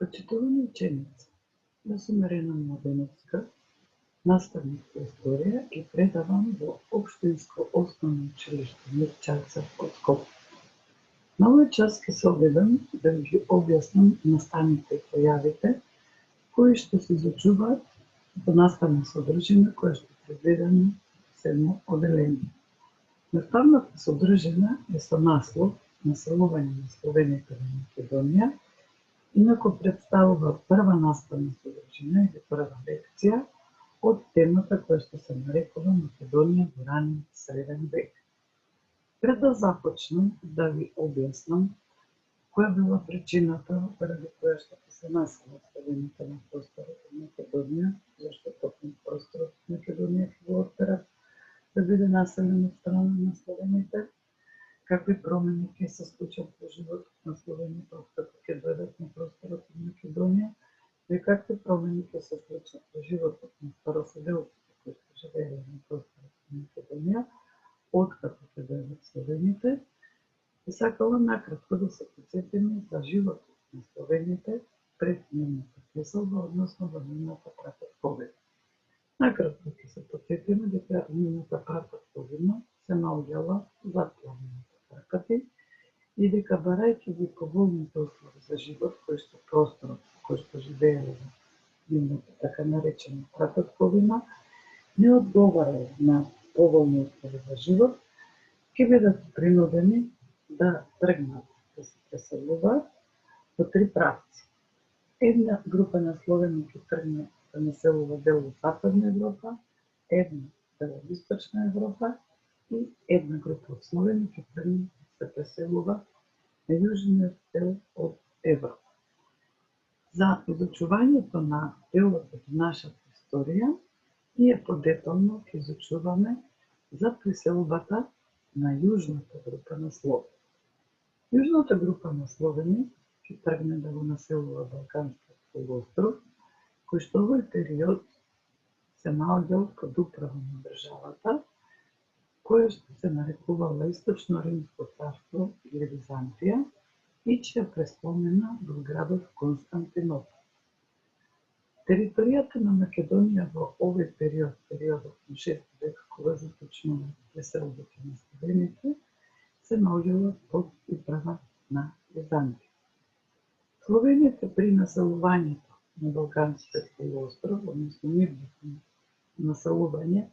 Почитувани ученици, јас сум Марина Младеновска, наставник по историја и предавам во Општинско основно училиште Мирчевцев од Скопје. На овој час ќе се обидам да ви ги објаснам настаните и појавите кои што се изучуваат во наставна содржина која што е предвидена во 7 оделение. Наставната содржина е со наслов Населување на Словените во Македонија. Инаку представува прва наставна содржина или прва лекција од темата која што се нарекува Македонија во ранен среден век. Пред да започнам да ви објаснам која била причината поради која што се населат Словените на просторот од Македонија, зашто токму просторот од Македонија ќе го отберат да биде населен од страна на Словените, какви промени ќе се случат во животот на Словените откако ќе дојдат на просторот од Македонија и какви промени ќе се случат во животот на староселилците кои што живееле на просторот од Македонија откако ќе дојдат Словените. И сакала накратко да се потсетиме за животот на Словените пред нивната преселба, односно во нивната прататковина. Накратко ќе се потсетиме дека нивната прататковина се наоѓала зад планината Карпати и дека барајќи ги поволните услови за живот кои што просторот кој што живееле во нивната така наречена прататковина не одговарал на поволни услови за живот, ќе бидат принудени да тргнат да се преселуваат во три правци. Една група на словени ќе тргне да населува дел во Западна Европа, една дел во Источна Европа и една група од словени ќе тргне да се преселува на јужниот дел од Европа. За изучувањето на делот од нашата историја, ние подетално ќе изучуваме за преселбата на јужната група на словени. Јужната група на словени ќе тргне да го населува Балканскиот полуостров, кој што овој период се наоѓал под управа на државата, која што се нарекувала Источно Римско царство или Византија и чија престолнина бил градот Константинопол. Територијата на Македонија во овој период, периодот на 6 век, кога започнува преселбата на словените, се наоѓала под управа на Византија. Словените при населувањето на Балканскиот полуостров, односно нивното населување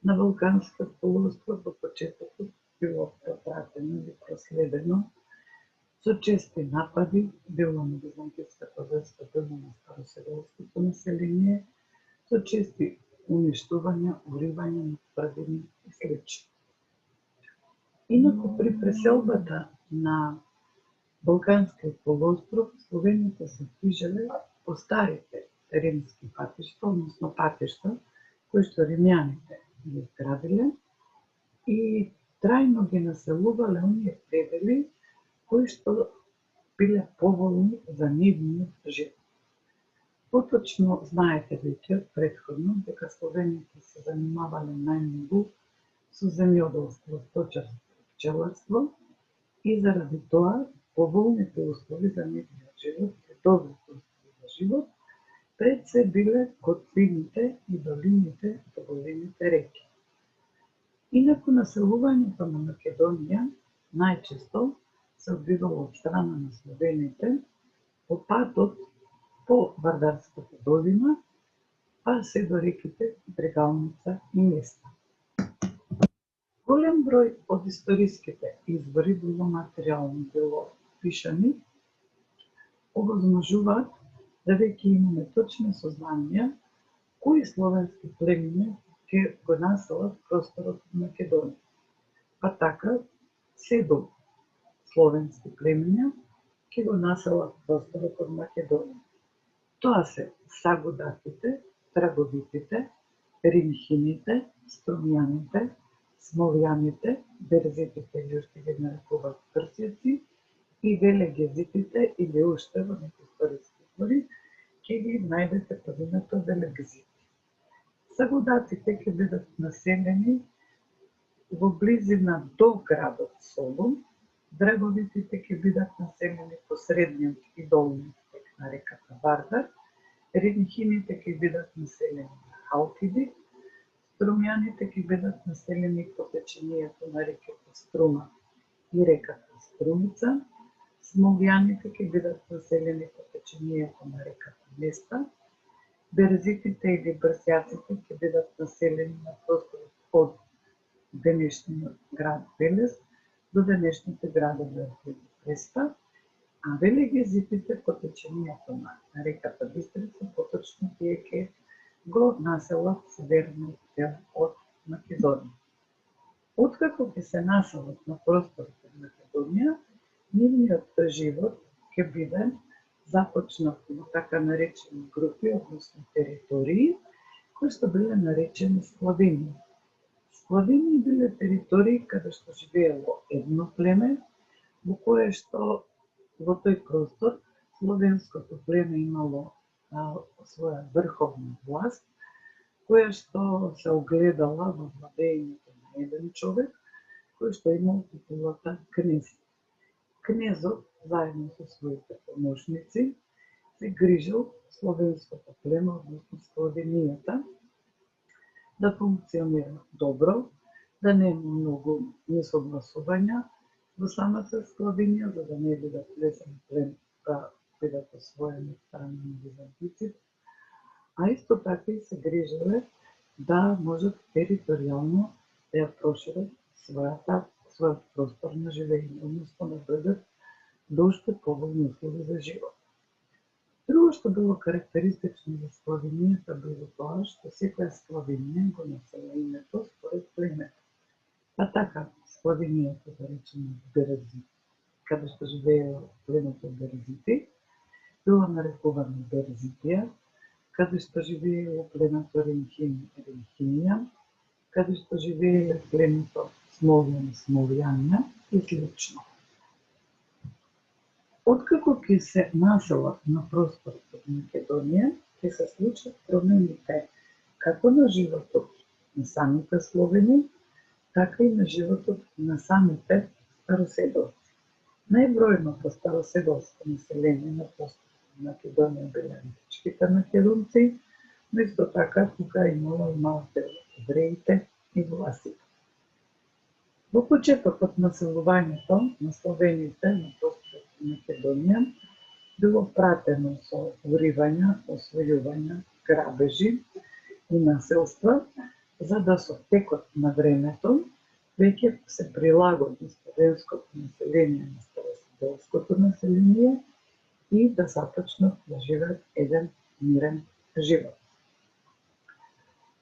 на Балканскиот полуостров во почетокот било пропратено или проследено со чести напади, било на византиската войска, било на староселилското население, со чести уништувања, уривања на тврдини и сл. Инаку при преселбата на Балканскиот полуостров, словените се движеле по старите римски патишта, односно патишта кои што римјаните ги изградиле и трајно ги населувале оние предели кои што биле поволни за нивниот живот. Поточно знаете веќе претходно дека словените се занимавале најмногу со земјоделство, сточарство и пчеларство и заради тоа поволните услови за нивниот живот и добрите услови за живот пред се биле котлините и долините до големите реки. Инаку населувањето на Македонија најчесто се одбивало од страна на словените по патот по Вардарската долина, па се до реките Дрегалница и Места. Голем број од историските извори, било материјални, било пишани, овозможуваат да веќе имаме точни сознанија кои словенски племиња ќе го населат просторот од Македонија. Па така, 7 словенски племиња ќе го населат просторот од Македонија. Тоа се сагудатите, траговитите, римхините, струмјаните, смолјаните, берзитите или уште ги нарекуваат крцјаци и велегезитите или уште во некои историски извори ќе ги најдете под името велегзити. Сагудатите ќе бидат населени во близина до градот Солун, драговитите ќе бидат населени по средниот и долниот тек на реката Вардар, Ринхините ќе бидат населени на Халкиди, Струмјаните ќе бидат населени по течението на реката Струма и реката Струмица, Смолјаните ќе бидат населени по течението на реката Места, Берзитите или Брсјаците ќе бидат населени на просторот од денешниот град Велес до денешните градови од Преста, а велигезитите по течението на реката Бистрица, поточно тие ќе го населат северниот дел од Македонија. Откако ќе се населат на просторот од Македонија, нивниот живот ќе биде започнат во така наречени групи, односно територии, кои што биле наречени склавини. Склавини биле територии каде што живеело едно племе, во кое што во тој простор словенското племе имало своја врховна власт, која што се огледала во владеењето на еден човек, кој што имал титулата кнез. Кнезот, заедно со своите помошници, се грижил словенското племе, односно Склавинијата, да функционира добро, да нема многу несогласувања во самата Склавинија, за да не бидат лесен плен да бидат освоени од страна на византиците, а исто така и се грижеле да можат територијално да ја прошират својот простор на живење, односно да бидат до уште поволни услови за живот. Друго што било карактеристично за Склавинијата било тоа што секоја Склавинија го носела името според племето. Па така, Склавинијата, да речеме Берези, каде што живеело племето Березити, било нарекувано Березитија, каде што живеело племето Ринхинија, каде што живееле племето Смолјанија и слично. Откако ќе се населат на просторот од Македонија, ќе се случат промените како на животот на самите словени, така и на животот на самите староседовци. Најбројното староседовско население на просторот од Македонија биле античките македонци, но исто така тука имало и малку евреите и власите. Во почетокот населувањето на словените на просторот од Македонија било пратено со уривања, освојувања, грабежи и населства, за да со текот на времето веќе се прилагоди словенското население на староседелското население и да започнат да живеат еден мирен живот.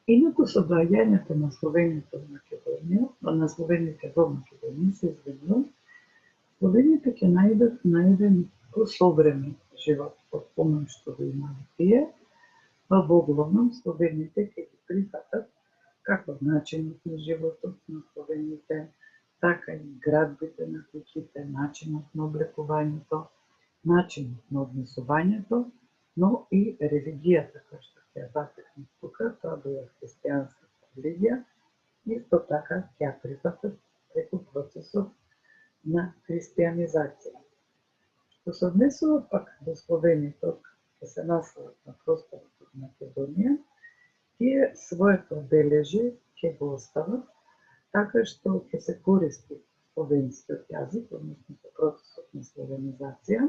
Инаку со доаѓањето на словените во Македонија, се изведува, словените ќе најдат на еден посовремен живот од оној што го имале тие, па во главном словените ќе ги прифатат како начинот на животот на словените, така и градбите на куќите, начинот на облекувањето, начинот на однесувањето, но и религијата, која што ќе ја затекнат тука, тоа била христијанската религија, исто така ќе ја прифатат преку процесот на христијанизација. Што се однесува пак до словените, ќе се населат на просторот од Македонија, тие своето обележје ќе го остават, така што ќе се користи словенскиот јазик, односно со процесот на словенизација,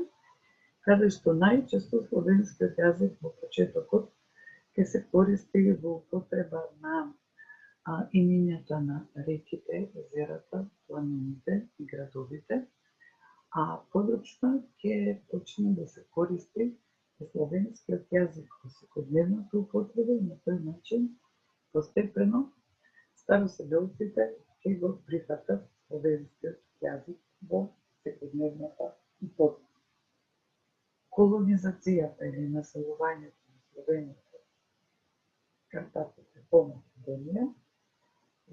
каде што најчесто словенскиот јазик во почетокот ќе се користи во употреба на имињата на реките, езерата, планините и градовите, а подоцна ќе почне да се користи словенскиот јазик во секојдневната употреба и на тој начин постепено староседелците ќе го прифатат словенскиот јазик во секојдневната употреба. Колонизацијата или населувањето на словените кај татите по Македонија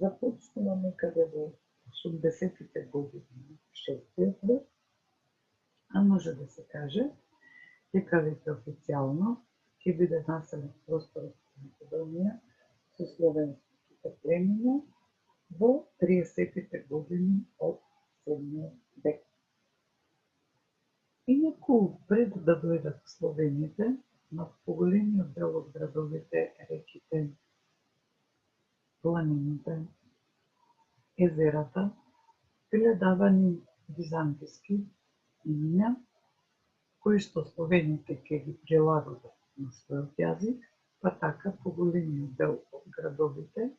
започнува некаде во 80-тите години на 6-тиот век, а може да се каже дека веќе официјално ќе биде населен просторот на Македонија со словенските племиња во 30-тите години од 7 век. Инаку, пред да дојдат словените, на поголемиот дел од градовите, реките, планините, езерата, биле давани византиски имиња, кои што словените ќе ги прилагодат на својот јазик, па така поголемиот дел од градовите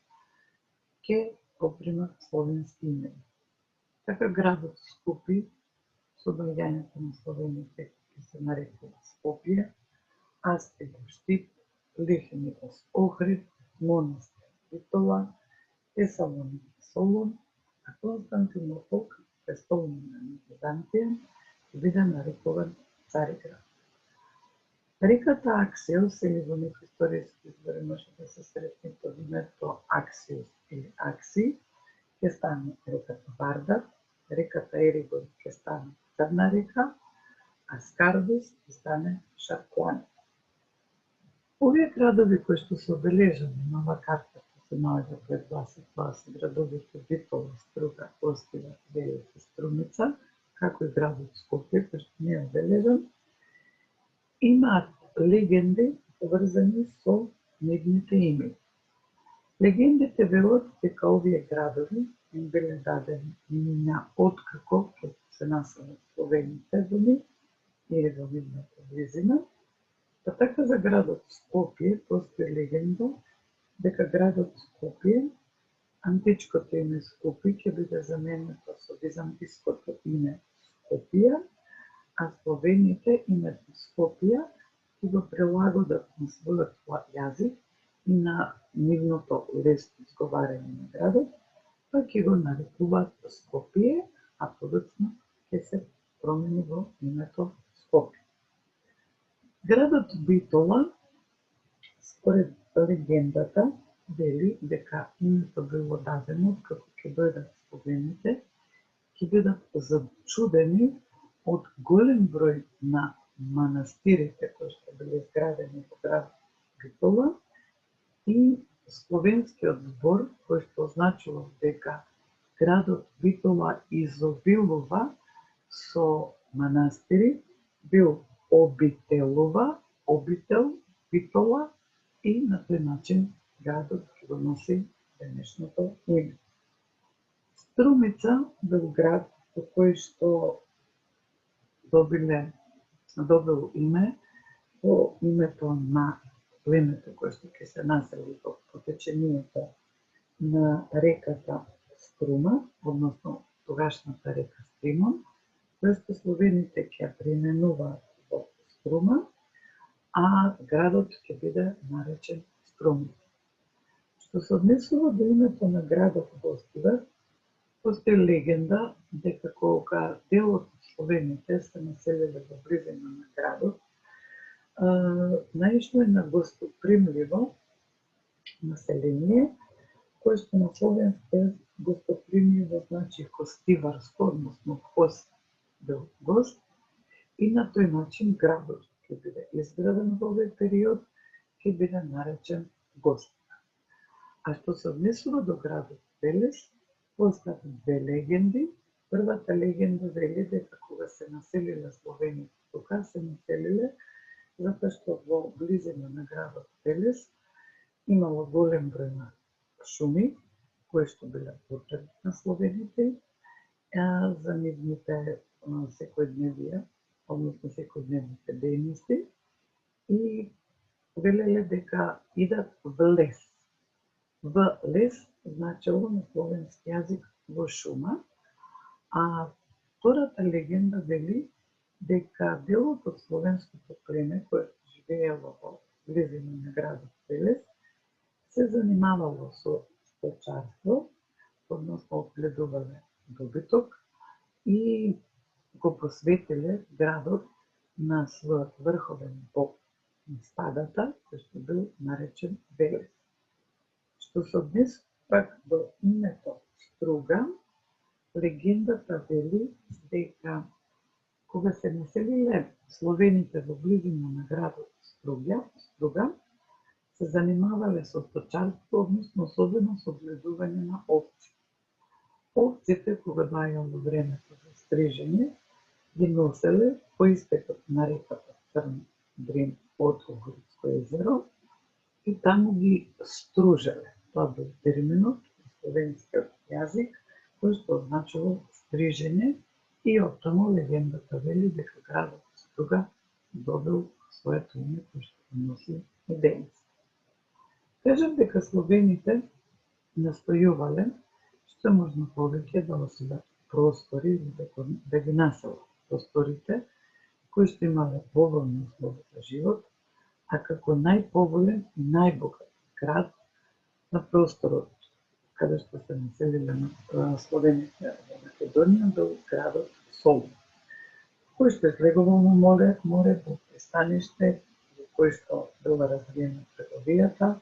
ќе попримат словенски имиња. Така градот Скопје, со доаѓањето на словените, ќе се нарекува Скопје, Аспидов Штип, Лихенидос Охрид, Монастир Битола, Тесалоники Солун, а Константинопол, престолнина на Византија, ќе биде нарекуван Цариград. Реката Аксиос, или во некои историски извори може да се сретне под името Аксиос или Акси, ќе стане реката Вардар, реката Еригон ќе стане Црна река, а Скардус ќе стане Шарклан. Овие градови кои што се обележани на оваа карта што се наоѓа пред вас, тоа се градовите Битола, Струга, Остива, Велес и Струмица, како и градот Скопје, кој што не е обележан, имаат легенди поврзани со нивните имиња. Легендите велат дека овие градови им биле дадени имиња откако ќе се населат словените во нив или во нивната близина. Па така за градот Скопје постои легенда дека градот Скопје, античкото име Скопје ќе биде заменето со византиското име Скопија, а словените името Скопија ќе го прилагодат на својот јазик и на нивното лесно изговарање на градот, па ќе го нарекуваат Скопје, а подоцна ќе се промени во името Скопје. Градот Битола, според легендата, вели дека името било дадено како ќе дојдат словените, ќе бидат зачудени од голем број на манастирите кои што биле изградени во градот Битола и словенскиот збор кој што означува дека градот Битола изобилува со манастири, бил обителува, обител, Битола, и на тој начин градот ќе го носи денешното име. Струмица бил град во кој што добил име по името на племето кое што ќе се насели во потечението на реката Струма, односно тогашната река Стримон, која што словените ќе ја преименуваат во Струма, а градот ќе биде наречен Струмица. Што се однесува до името на градот Гостивар, постои легенда дека кога делот од словените се населиле во близина на градот, наишло е на гостопримливо население, кое што на словенски гостопримливо значи гостиварско, односно гост бил гост, и на тој начин градот ќе биде изграден во овој период, ќе биде наречен Гостивар. А што се однесува до градот Велес, постојат две легенди. Првата легенда вели дека кога се населиле словените тука, се населиле затоа што во близина на градот Велес имало голем број на шуми, кои што биле потребни на словените за нивните секојдневија, односно секојдневните дејности, и велеле дека идат во лес. В лес значело на словенски јазик во шума, а втората легенда вели дека делот од словенското племе кое живеело во близина на градот Велес се занимавало со сточарство, односно одгледувале добиток и го посветиле градот на својот врховен бог на стадата, кој што бил наречен Велес. Што се однесува пак до името Струга, легендата вели дека кога се населиле словените во близина на градот Струга, се занимавале со сточарство, односно особено со одгледување на овци. Овците, кога доаѓало времето за стрижење, ги носеле по истекот на реката Црн Дрин од Охридско езеро и таму ги стружеле. Тоа бил терминот на словенскиот јазик кој што означува стрижење и оттаму легендата вели дека градот Струга добил своето име кој што носи и денес. Кажам дека словените настојувале што можно повеќе да оседат простори и да ги населат просторите кои што имале поволни услови за живот, а како најповолен и најбогат град на просторот каде што се населиле на словените во Македонија бил градот Солун, кој што е слегувал на море, во пристаниште, во кој што била развиена трговијата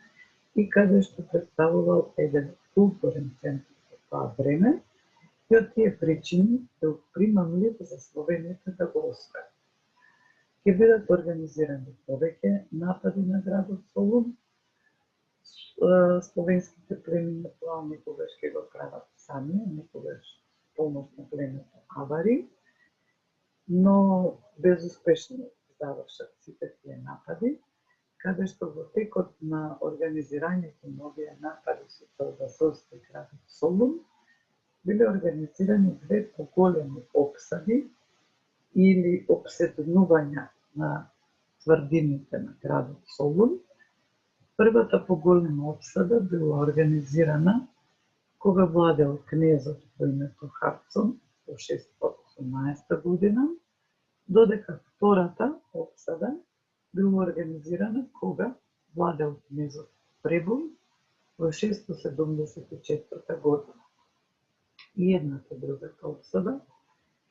и каде што представувал еден културен центар во тоа време, и од тие причини бил примамлив за словените да го освојат. Ќе бидат организирани повеќе напади на градот Солун. Словенските племиња тоа некогаш ќе го прават сами, некогаш помош на племето Авари, но безуспешно завршат сите тие напади, каде што во текот на организирањето на овие напади со цел да се освои градот Солун, биле организирани две поголеми опсади или опседнувања на тврдините на градот Солун. Првата поголема опсада била организирана кога владел кнезот по името Харцон во 618 година, додека втората опсада била организирана кога владел кнезот Пребун во 674 година. И едната и другата опсада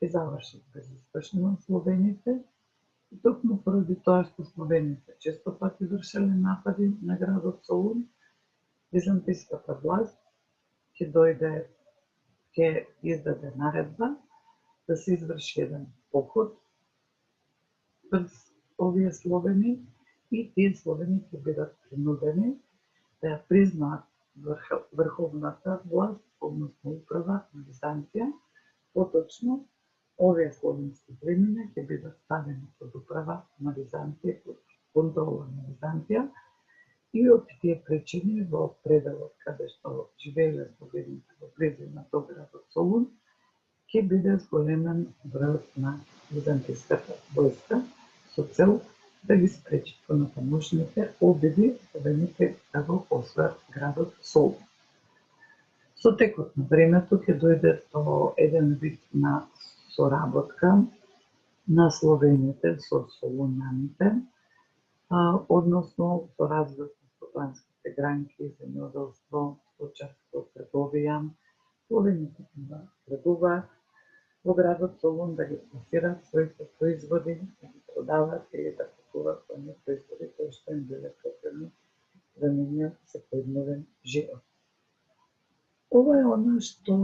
ќе завршат безуспешно на словените, и токму поради тоа што словените често пати вршеле напади на градот Солун, византиската власт ќе издаде наредба да се изврши еден поход врз овие словени и тие словени ќе бидат принудени да ја признаат врховната власт, односно управа на Византија. Поточно, овие словенски племиња ќе бидат ставени под управа на Византија, под контрола на Византија, и од тие причини во пределот каде што живееле словените во близина до градот Солун, ќе биде зголемен бројот на византиската војска со цел да ги спречи понатамошните обиди словените да го освојат градот Солун. Со текот на времето ќе дојде до еден вид на соработка на словените со солуњаните, односно со развој на стопанските гранки, земјоделство, стоčarство, трговија. Словените да тргуваат во градот Солун, да ги пласираат своите производи, да ги продаваат или да купуваат оние производи кои што им биле потребни за нивниот секојдневен живот. Ова е она што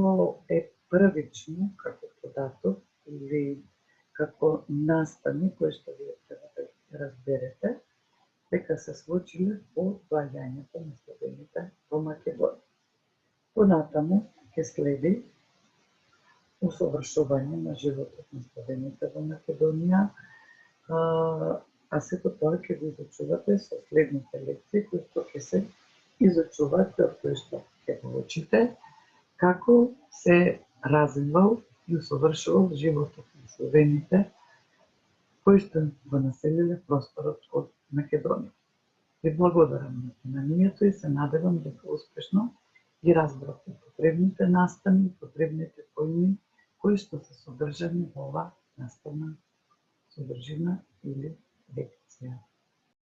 е првично како податок или како настани кои што вие треба да разберете дека се случиле по доаѓањето на словените во Македонија. Понатаму ќе следи усовршување на животот на словените во Македонија, а сето тоа ќе го изучувате со следните лекции кои што ќе се изучуваат од кои што ќе го учите како се развивал и усовршувал животот на словените кои што го населиле просторот од Македонија. Ви благодарам на вниманието и се надевам дека успешно ги разбравте потребните настани, потребните поими кои што се содржани во оваа наставна содржина или лекција.